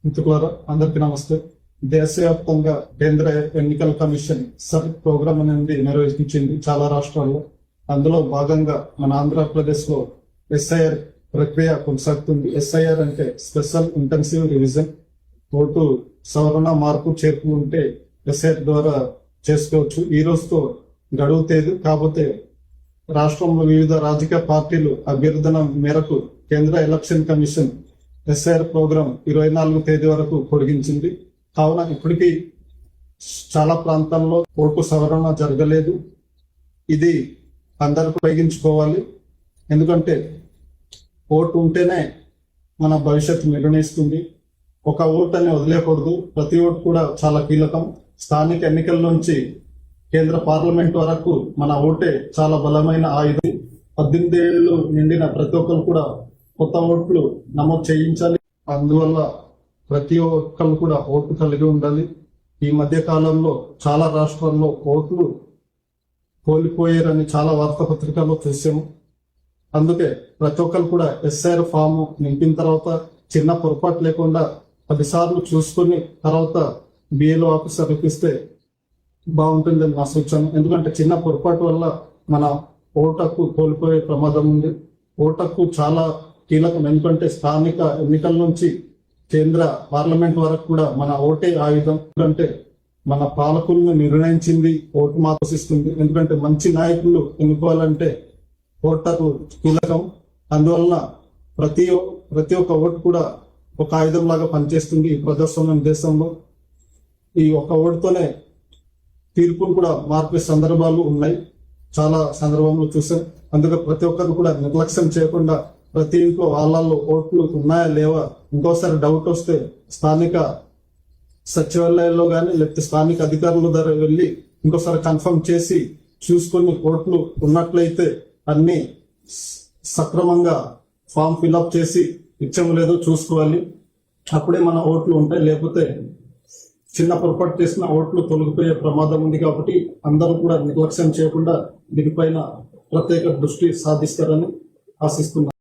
మిత్రులారా అందరికీ నమస్తే. దేశవ్యాప్తంగా కేంద్ర ఎన్నికల కమిషన్ సర్ ప్రోగ్రామ్ అనేది నిర్వహించింది చాలా రాష్ట్రాల్లో. అందులో భాగంగా మన ఆంధ్రప్రదేశ్ లో ఎస్ఐఆర్ ప్రక్రియ కొనసాగుతుంది. ఎస్ఐఆర్ అంటే స్పెషల్ ఇంటెన్సివ్ రివిజన్. ఓటు సవరణ మార్పు చేర్పు ఉంటే ఎస్ఐఆర్ ద్వారా చేసుకోవచ్చు. ఈ రోజుతో గడువు తేదీ కాకపోతే రాష్ట్రంలో వివిధ రాజకీయ పార్టీలు అభ్యర్థన మేరకు కేంద్ర ఎలక్షన్ కమిషన్ ఎస్ఐఆర్ ప్రోగ్రామ్ 24 తేదీ వరకు పొడిగించింది. కావున ఇప్పటికీ చాలా ప్రాంతాల్లో ఓటు సవరణ జరగలేదు. ఇది అందరూ ఉపయోగించుకోవాలి. ఎందుకంటే ఓటు ఉంటేనే మన భవిష్యత్తు నిర్ణయిస్తుంది. ఒక ఓటు అని వదిలేకూడదు. ప్రతి ఓటు కూడా చాలా కీలకం. స్థానిక ఎన్నికల నుంచి కేంద్ర పార్లమెంట్ వరకు మన ఓటే చాలా బలమైన ఆయుధం. 18 ఏళ్ళు నిండిన ప్రతి ఒక్కరు కూడా కొత్త ఓట్లు నమోదు చేయించాలి. అందువల్ల ప్రతి ఒక్కరు కూడా ఓటు కలిగి ఉండాలి. ఈ మధ్య కాలంలో చాలా రాష్ట్రాల్లో ఓట్లు కోల్పోయారని చాలా వార్తాపత్రికల్లో చూసాము. అందుకే ప్రతి ఒక్కరు కూడా ఎస్ఐఆర్ ఫామ్ నింపిన తర్వాత చిన్న పొరపాటు లేకుండా 10 సార్లు చూసుకుని తర్వాత బిఎల్ఓ ఆఫీసర్ ఇప్పిస్తే బాగుంటుందని నా సూచన. ఎందుకంటే చిన్న పొరపాటు వల్ల మన ఓటకు కోల్పోయే ప్రమాదం ఉంది. ఓటకు చాలా కీలకం. ఎందుకంటే స్థానిక ఎన్నికల నుంచి కేంద్ర పార్లమెంట్ వరకు కూడా మన ఓటే ఆయుధం. ఎందుకంటే మన పాలకులను నిర్ణయించింది ఓటు మాత్రమిస్తుంది. ఎందుకంటే మంచి నాయకులు ఎన్నుకోవాలంటే ఓటకు కీలకం. అందువలన ప్రతి ఒక్క ఓటు కూడా ఒక ఆయుధం లాగా పనిచేస్తుంది ఈ ప్రజాస్వామ్యం దేశంలో. ఈ ఒక్క ఓటుతోనే తీర్పును కూడా మార్పే సందర్భాలు ఉన్నాయి. చాలా సందర్భంలో చూసాం. అందుకే ప్రతి ఒక్కరు కూడా నిర్లక్ష్యం చేయకుండా ప్రతి ఇంట్లో వాళ్ళల్లో ఓట్లు ఉన్నాయా లేవా, ఇంకోసారి డౌట్ వస్తే స్థానిక సచివాలయాల్లో కానీ లేకపోతే స్థానిక అధికారుల ద్వారా వెళ్ళి ఇంకోసారి కన్ఫర్మ్ చేసి చూసుకొని ఓట్లు ఉన్నట్లయితే అన్ని సక్రమంగా ఫామ్ ఫిల్అప్ చేసి ఇచ్చము లేదో చూసుకోవాలి. అప్పుడే మన ఓట్లు ఉంటాయి. లేకపోతే చిన్న పొరపాటు చేసిన ఓట్లు తొలగిపోయే ప్రమాదం ఉంది. కాబట్టి అందరూ కూడా నిర్లక్ష్యం చేయకుండా దీనిపైన ప్రత్యేక దృష్టి సాధిస్తారని ఆశిస్తున్నాను.